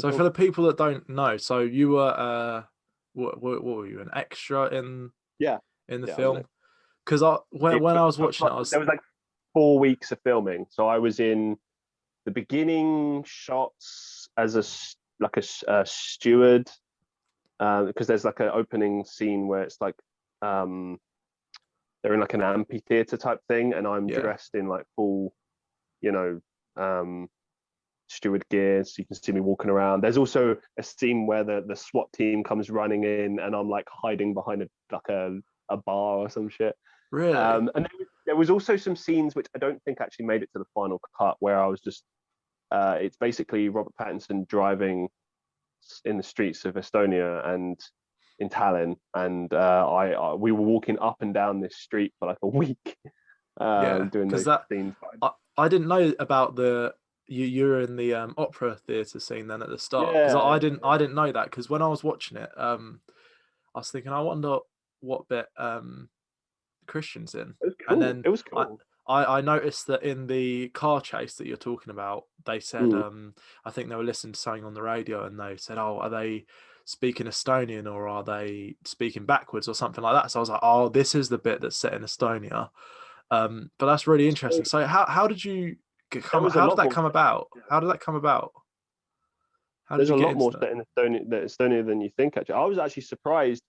good So for film. the people that don't know, so you were what were you, an extra Yeah, in the yeah, I was in film? it. Because I It, when I was watching it, I was there was like 4 weeks of filming, so I was in the beginning shots as a steward, because there's like an opening scene where it's like um, they're in like an amphitheater type thing, and I'm yeah dressed in like full, you know, um, steward gear, so you can see me walking around. There's also a scene where the SWAT team comes running in, and I'm like hiding behind a bar or some shit. really And there was also some scenes which I don't think actually made it to the final cut, where I was just it's basically Robert Pattinson driving in the streets of Estonia and in Tallinn, and we were walking up and down this street for like a week, yeah doing because those that scenes. I didn't know about the you were in the opera theatre scene then at the start because Yeah, I didn't know that because when I was watching it I was thinking I wonder what bit Christian's in. it was And cool. then It was I, cool. I noticed that in the car chase that you're talking about, they said Mm. I think they were listening to something on the radio and they said, "Oh, are they speaking Estonian or are they speaking backwards or something like that?" So I was like, "Oh, this is the bit that's set in Estonia." But that's really interesting. So how did you There come? was a How did lot that more come set in about? Estonia. How did that come about? How did There's you a get lot into more that? set in Estonia than you think. Actually, I was actually surprised.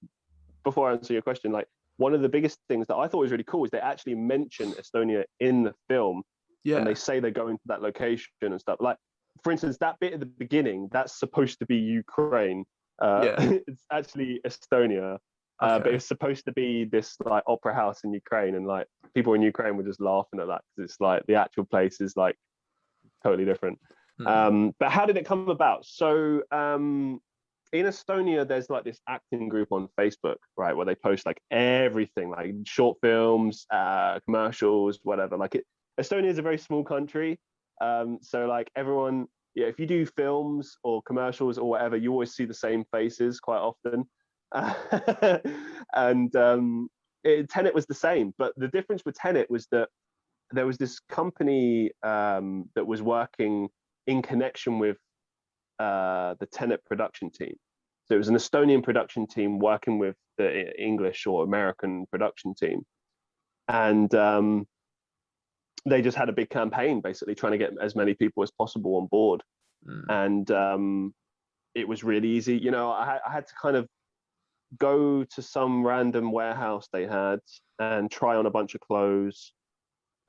Before I answer your question, like one of the biggest things that I thought was really cool is they actually mention Estonia in the film, and they Yeah, say they're going to that location and stuff. Like, for instance, that bit at the beginning, that's supposed to be Ukraine. yeah, It's actually Estonia, but okay, it's supposed to be this like opera house in Ukraine, and like people in Ukraine were just laughing at that because it's like the actual place is like totally different. hmm. But how did it come about? So in Estonia, there's like this acting group on Facebook, right, where they post like everything, like short films, commercials, whatever. Estonia is a very small country, so like everyone, yeah, if you do films or commercials or whatever, you always see the same faces quite often. And Tenet was the same, but the difference with Tenet was that there was this company that was working in connection with the Tenet production team. So it was an Estonian production team working with the English or American production team, and they just had a big campaign, basically trying to get as many people as possible on board. Mm. And it was really easy. I had to kind of go to some random warehouse they had and try on a bunch of clothes.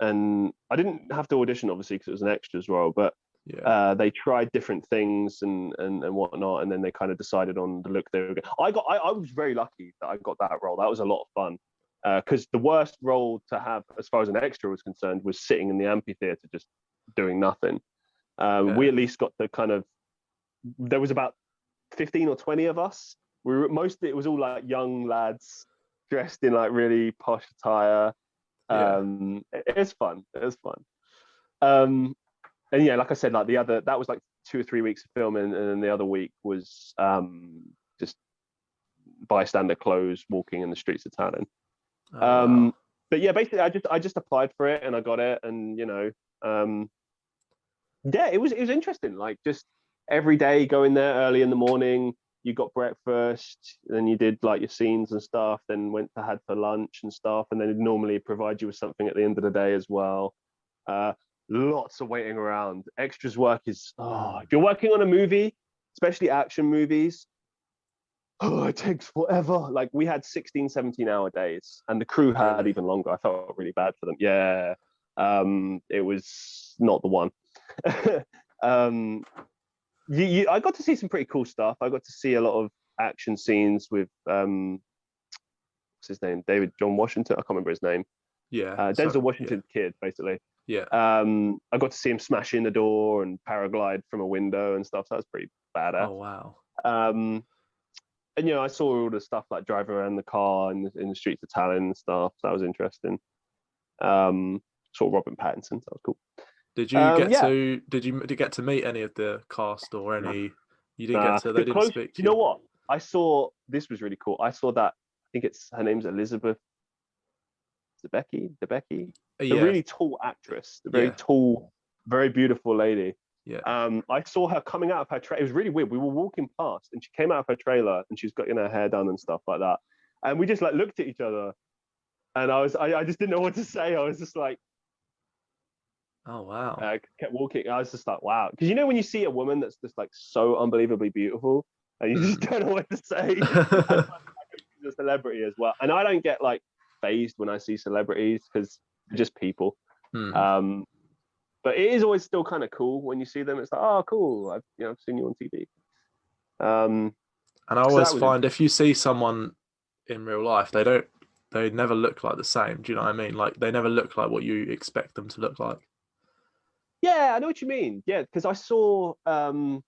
And I didn't have to audition, obviously, because it was an extra as well. But Yeah, they tried different things and whatnot, and then they kind of decided on the look they were going. I was very lucky that I got that role. That was a lot of fun, because the worst role to have, as far as an extra was concerned, was sitting in the amphitheater just doing nothing. We yeah. at least got to kind of. There was about 15 or 20 of us. We were mostly, it was all like young lads dressed in like really posh attire. Yeah. It was fun. It was fun. Um, and yeah, like I said, like that was like 2 or 3 weeks of filming, and then the other week was just bystander clothes, walking in the streets of Tallinn. Oh Um, wow. but yeah, basically, I just applied for it and I got it, and yeah, it was interesting. Like just every day, going there early in the morning. You got breakfast, then you did like your scenes and stuff. Then went to had for lunch and stuff, and then they'd normally provide you with something at the end of the day as well. Uh, Lots of waiting around. Extras work is, Mm. if you're working on a movie, especially action movies, it takes forever. Like we had 16, 17-hour days, and the crew had Really? even longer. I felt really bad for them. Yeah. It was not the one. um, I got to see some pretty cool stuff. I got to see a lot of action scenes with what's his name? David John Washington. I can't remember his name. Yeah. So Denzel yeah. Washington's kid, basically. Yeah. I got to see him smash in the door and paraglide from a window and stuff. So that was pretty badass. Oh wow. Um, and I saw all the stuff like driving around the car in the streets of Tallinn and stuff. So that was interesting. Saw Robin Pattinson. So that was cool. Yeah. Did you get to meet any of the cast or Nah. any you didn't get to The they didn't close. speak You to know you? what? I saw. This was really cool. I saw that. I think it's her name's Elizabeth Debicki. The Yeah. really tall actress. The very Yeah. tall, very beautiful lady. Yeah. I saw her coming out of her trailer. It was really weird. We were walking past, and she came out of her trailer, and she's got her hair done and stuff like that. And we just like looked at each other, and I just didn't know what to say. I was just like, Oh wow. kept walking. I was just like, wow, because you know when you see a woman that's just like so unbelievably beautiful, and you just don't know what to say. And she's a celebrity as well, and I don't get like phased when I see celebrities because they're just people. Mm. But it is always still kind of cool when you see them. It's like, oh, cool. I've seen you on TV. And I So that always was find if you see someone in real life, they never look like the same. Do you know what I mean? Like they never look like what you expect them to look like. yeah, I know what you mean. Yeah, because I saw the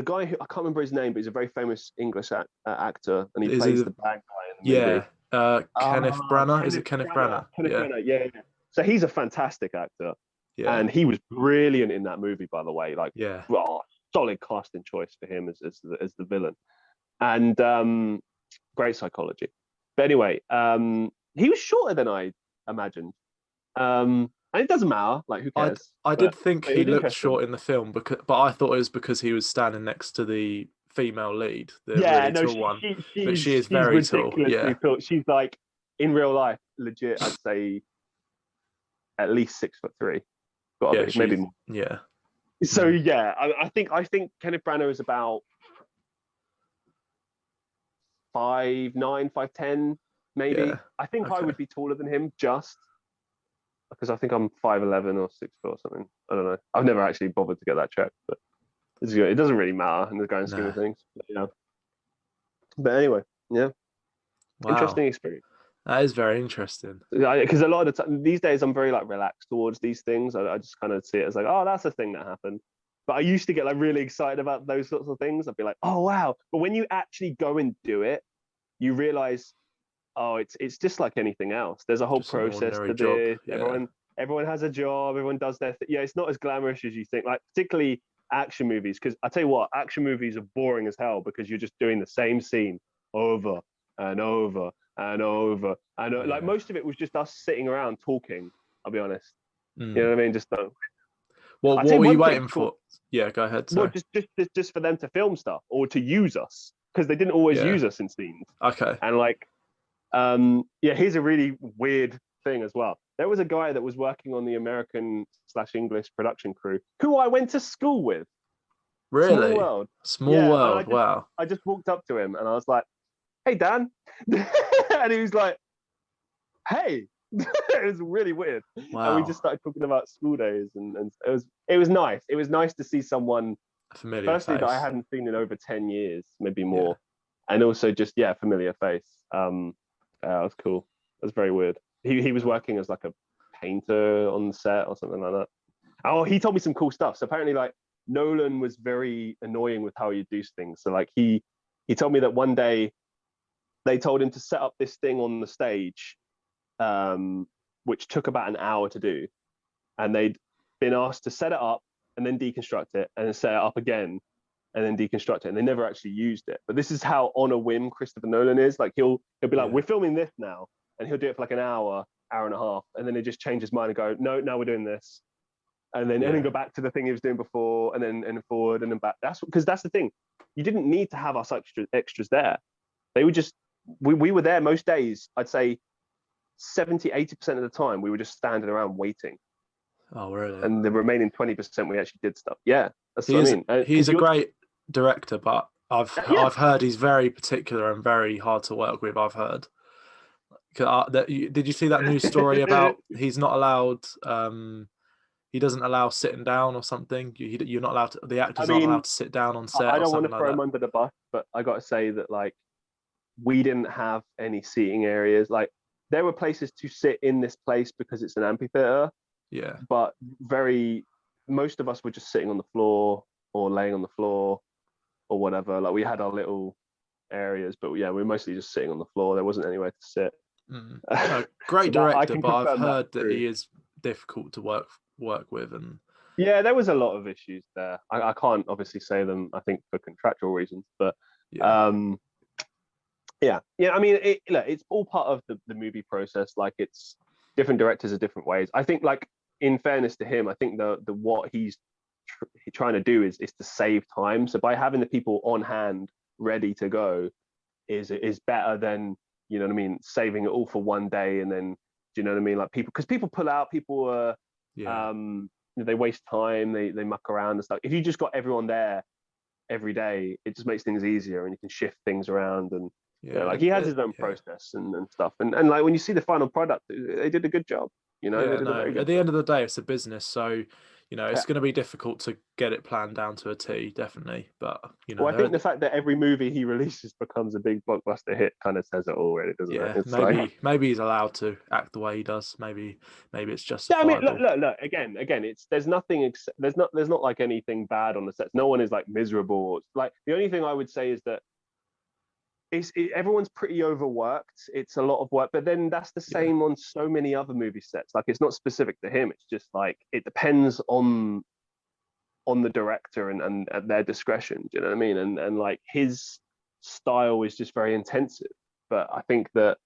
guy who I can't remember his name, but he's a very famous English actor, and he Is plays it? the bad guy in the movie. Yeah. Kenneth Branagh. Is it Kenneth Kenneth Branagh. Branagh? Kenneth Yeah. Branagh. Yeah, yeah. So he's a fantastic actor, Yeah. and he was brilliant in that movie, by the way. Like, Yeah. oh, solid casting choice for him as the villain, and great psychology. But anyway, he was shorter than I imagined. And it doesn't matter, like who I cares? I did think But it he was looked interesting. short in the film but I thought it was because he was standing next to the female lead, the Yeah, really no, tall one. But she is she's very tall. ridiculously Yeah. tall. She's like in real life, legit. I'd say at least 6'3". Gotta Yeah, be, maybe she's more. yeah. So Mm. yeah, I think Kenneth Branagh is about 5'9", 5'10", maybe. Yeah. I think I Okay. would be taller than him just because I think I'm 5'11" or 6'4" or something. I don't know. I've never actually bothered to get that checked, but it doesn't really matter in the grand scheme of No. things. But anyway, yeah, Wow. interesting experience. That is very interesting. Because a lot of the time these days I'm very like relaxed towards these things. I just kind of see it as like, oh, that's a thing that happened. But I used to get like really excited about those sorts of things. I'd be like, oh wow. But when you actually go and do it, you realize, oh, it's just like anything else. There's a whole Just an process ordinary to job. this. Yeah. Everyone has a job. Everyone does their yeah. It's not as glamorous as you think. Like particularly action movies, because I tell you what, action movies are boring as hell because you're just doing the same scene over and over and over. And like Yeah. most of it was just us sitting around talking. I'll be honest. You Mm. know what I mean? Just Well, I tell what you were you one thing. waiting Cool. for? Yeah, go ahead. Well, Sorry. just for them to film stuff or to use us because they didn't always Yeah. use us in scenes. Okay. And like yeah, here's a really weird thing as well. There was a guy that was working on the American/English production crew who I went to school with. Small Really? world. Small Yeah, and world. Wow. I just walked up to him and I was like, "Hey, Dan," and he was like, "Hey." It was really weird, and we just Wow. started talking about school days, and it was nice. It was nice to see someone, A familiar firstly, that I face. hadn't seen in over 10 years, maybe Yeah. more, and also just yeah, familiar face. That was cool. It was very weird. He was Oh. working as like a painter on the set or something like that. Oh, he told me some cool stuff. So apparently, like Nolan was very annoying with how he do things. So like he told me that one day they told him to set up this thing on the stage, which took about an hour to do, and they'd been asked to set it up and then deconstruct it and then set it up again and then deconstruct it, and they never actually used it. But this is how on a whim Christopher Nolan is. Like he'll be like, Yeah. we're filming this now, and he'll do it for like an hour, hour and a half, and then he just change his mind and go, no, now we're doing this, and then Yeah. go back to the thing he was doing before, and forward and then back. That's because that's the thing. You didn't need to have us extras there. They were just we were there most days. I'd say 70-80% of the time we were just standing around waiting, Oh, really? and the remaining 20% we actually did stuff. Yeah, that's what I He's mean. he's Because a you're great director, but yeah. I've heard he's very particular and very hard to work with. I've heard. Did you see that news story about he's not allowed? He doesn't allow sitting down or something. You're not allowed to. The I actors aren't mean, allowed to sit down on set I or don't want something to like throw that. him under the bus, but I got to say that like we didn't have any seating areas. Like there were places to sit in this place because it's an amphitheater, Yeah. but most of us were just sitting on the floor or laying on the floor or whatever. Like we had our little areas, but yeah, we were mostly just sitting on the floor. There wasn't anywhere to sit. Mm. No, great So that I director, can but I've confirm that's heard that true. he is difficult to work with, and Yeah, there was a lot of issues there. I can't obviously say them, I think, for contractual reasons, but yeah, um, yeah. I mean, look, it's all part of the movie process. Like, it's different directors are different ways. I think, like in fairness to him, I think the what he's trying to do is to save time. So by having the people on hand ready to go is better than, you know what I mean, saving it all for one day and then, do you know what I mean? Like because people pull out, people Yeah. they waste time, they muck around and stuff. If you just got everyone there every day, it just makes things easier and you can shift things around. And you know, Yeah. like he has his own process and stuff. And like when you see the final product, they did a good job. You know, they Yeah, did a no. very good At the job. end of the day, it's a business, so Yeah. it's going to be difficult to get it planned down to a T, definitely. But Well, I there, think the fact that every movie he releases becomes a big blockbuster hit kind of says it all, really, doesn't it? yeah, It's like, maybe he's allowed to act the way he does. Maybe it's yeah, I mean, look, justifiable. look. Again, it's there's nothing, there's not like anything bad on the sets. No one is like miserable. Like the only thing I would say is that everyone's pretty overworked. It's a lot of work, but then that's the Yeah, same on so many other movie sets. Like it's not specific to him. It's just like it depends on the director and at their discretion. Do you know what I mean? And like his style is just very intensive. But I think that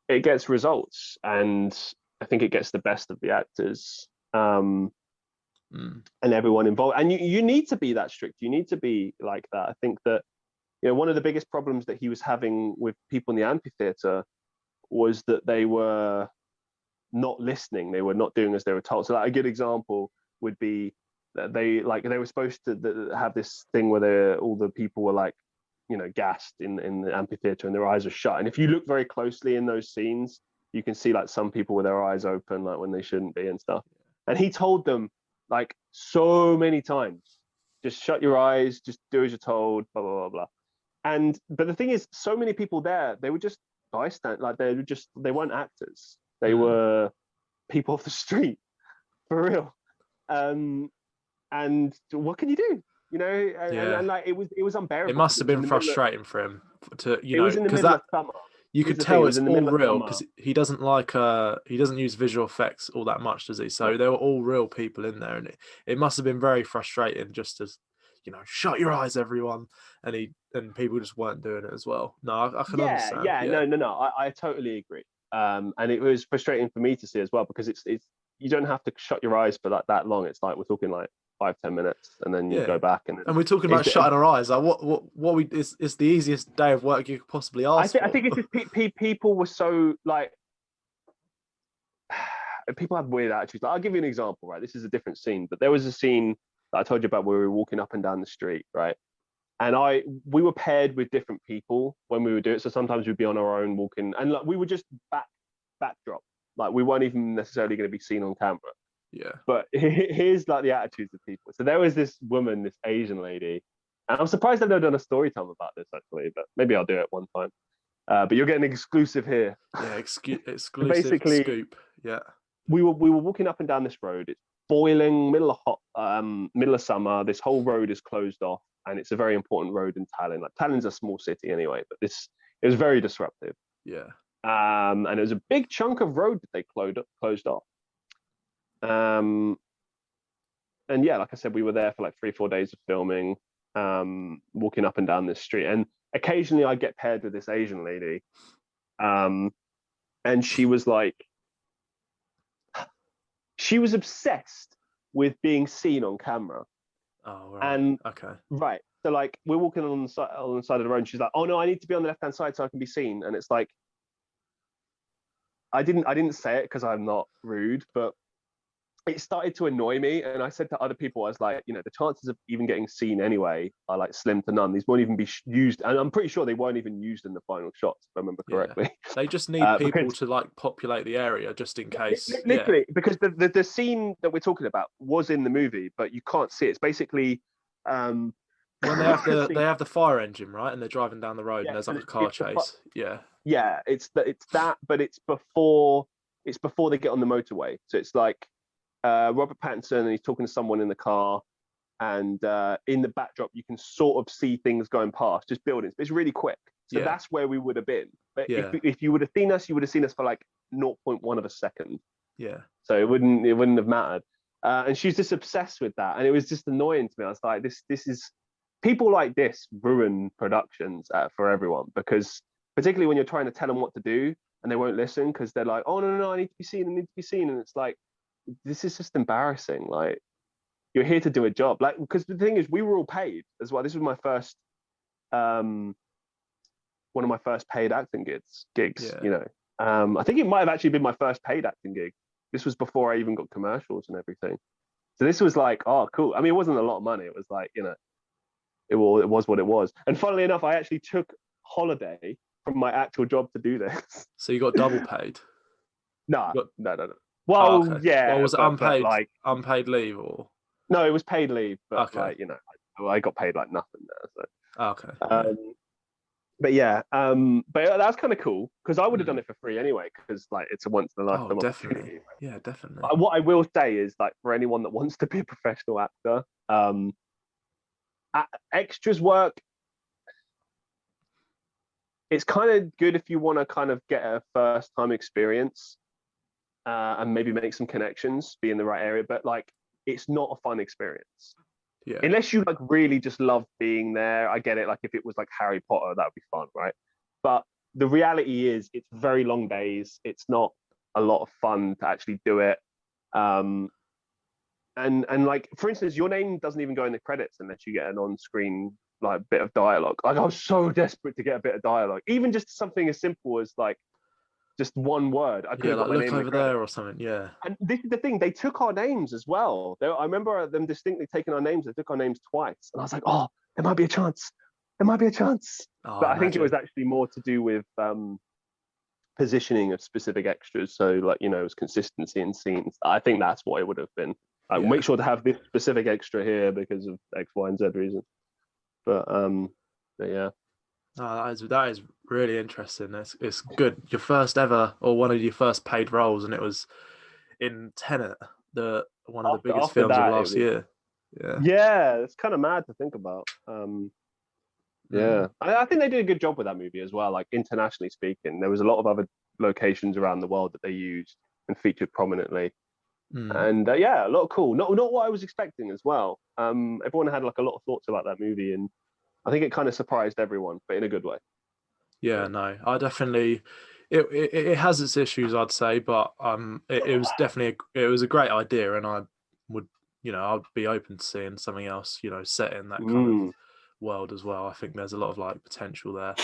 it gets results, and I think it gets the best of the actors and everyone involved. And you need to be that strict. You need to be like that. I think that, you know, one of the biggest problems that he was having with people in the amphitheater was that they were not listening. They were not doing as they were told. So like, a good example would be that they were supposed to have this thing where all the people were like, you know, gassed in the amphitheater and their eyes are shut. And if you look very closely in those scenes, you can see like some people with their eyes open, like when they shouldn't be and stuff. And he told them like so many times, just shut your eyes, just do as you're told, blah blah blah blah. And but the thing is, so many people there, they were just bystanders, like they weren't actors. They were people off the street, for real. And what can you do? You know, yeah. and like it was It unbearable must because have it was in been the middle of frustrating for him to it was in the because middle of that summer. you Here's could the thing, tell it was it's in the all middle of real summer. because he doesn't he doesn't use visual effects all that much, does he? So they were all real people in there, and it must have been very frustrating just as shut your eyes, everyone, and people just weren't doing it as well. No, I can understand. Yeah, Yeah, no, I totally agree. And it was frustrating for me to see as well because it's you don't have to shut your eyes for that long. It's like we're talking like 5-10 minutes, and then you yeah. go back and And we're talking about shutting our eyes. Like what we it's the easiest day of work you could possibly ask I for. think it's just people were so like people have weird attitudes. Like, I'll give you an example, right? This is a different scene, but there was a scene that I told you about where we were walking up and down the street, right? And we were paired with different people when we would do it. So sometimes we'd be on our own walking, and like we would just backdrop, like we weren't even necessarily going to be seen on camera. Yeah, But here's like the attitudes of people. So there was this woman, this Asian lady, and I'm surprised I've never done a story time about this actually, but maybe I'll do it one time. But you're getting exclusive here. yeah. Exclusive Basically, scoop. Yeah, we were walking up and down this road. It's boiling, middle of summer. This whole road is closed off, and it's a very important road in Tallinn. Like Tallinn's a small city anyway, but it was very disruptive. yeah, And it was a big chunk of road that they closed off. Um, and yeah, like I said, we were there for like 3-4 days of filming, walking up and down this street, and occasionally I get paired with this Asian lady, and she was obsessed with being seen on camera. Oh right. And Okay. right, so like we're walking on the side of the road, and she's like, "Oh no, I need to be on the left hand side so I can be seen." And it's like, I didn't say it because I'm not rude, but it started to annoy me. And I said to other people, I was like, you know, the chances of even getting seen anyway are like slim to none. These won't even be used, and I'm pretty sure they weren't even used in the final shots, if I remember Yeah. correctly. They just need people Because to like populate the area just in case. Yeah. literally, because the scene that we're talking about was in the movie, but you can't see it. It's basically um When they have the fire engine, right? And they're driving down the road and yeah, there's so like a car it's chase. Yeah. yeah, it's that, but it's before they get on the motorway. So it's like Robert Pattinson, and he's talking to someone in the car, and in the backdrop you can sort of see things going past, just buildings. But it's really quick. So Yeah. that's where we would have been. But Yeah. if you would have seen us, you would have seen us for like 0.1 of a second. Yeah. So it wouldn't have mattered. And she's just obsessed with that, and it was just annoying to me. I was like, this is people like this ruin productions for everyone, because particularly when you're trying to tell them what to do and they won't listen because they're like, oh no, I need to be seen, and it's like, this is just embarrassing. Like, you're here to do a job. Like, because the thing is, we were all paid as well. This was my first, one of my first paid acting gigs. Yeah. You know, I think it might have actually been my first paid acting gig. This was before I even got commercials and everything. So this was like, oh, cool. I mean, it wasn't a lot of money. It was like, you know, it was what it was. And funnily enough, I actually took holiday from my actual job to do this. So you got double paid? No, You got... no. Oh, Well, okay. yeah, Well, was it but like, unpaid leave or? no, it was paid leave, but Okay. like, you know, I got paid like nothing there. So, Okay. Yeah. but yeah, but that's kind of cool because I would have done it for free anyway because like it's a once in a Oh, lifetime definitely. opportunity. Yeah, definitely. What I will say is like for anyone that wants to be a professional actor, extras work, it's kind of good if you want to kind of get a first time experience, and maybe make some connections, be in the right area, but like it's not a fun experience. Yeah. Unless you like really just love being there. I get it. Like if it was like Harry Potter, that would be fun, right? But the reality is it's very long days. It's not a lot of fun to actually do it. And like for instance, your name doesn't even go in the credits unless you get an on-screen like bit of dialogue. Like I was so desperate to get a bit of dialogue, even just something as simple as like just one word. I could Yeah, have got like my look name in over the credits. there or something. Yeah. And this is the thing, they took our names as well. I remember them distinctly taking our names. They took our names twice. And I was like, oh, there might be a chance. There might be a chance. Oh, But I I think it imagine. was actually more to do with positioning of specific extras. So like, you know, it was consistency in scenes. I think that's what it would have been. Like, Yeah. make sure to have this specific extra here because of X, Y, and Z reason. But yeah. Oh, that is really interesting. It's good. Your first ever or one of your first paid roles, and it was in Tenet, one of the biggest After films of that, it last was, year. Yeah. yeah, it's kind of mad to think about. Mm. Yeah, I think they did a good job with that movie as well. Like internationally speaking, there was a lot of other locations around the world that they used and featured prominently. Mm. And yeah, a lot of cool. Not what I was expecting as well. Everyone had like a lot of thoughts about that movie, and I think it kind of surprised everyone, but in a good way. Yeah, no, I definitely. It has its issues, I'd say, but it was definitely it was a great idea, and I would, I'd be open to seeing something else, set in that kind of Mm. world as well. I think there's a lot of like potential there.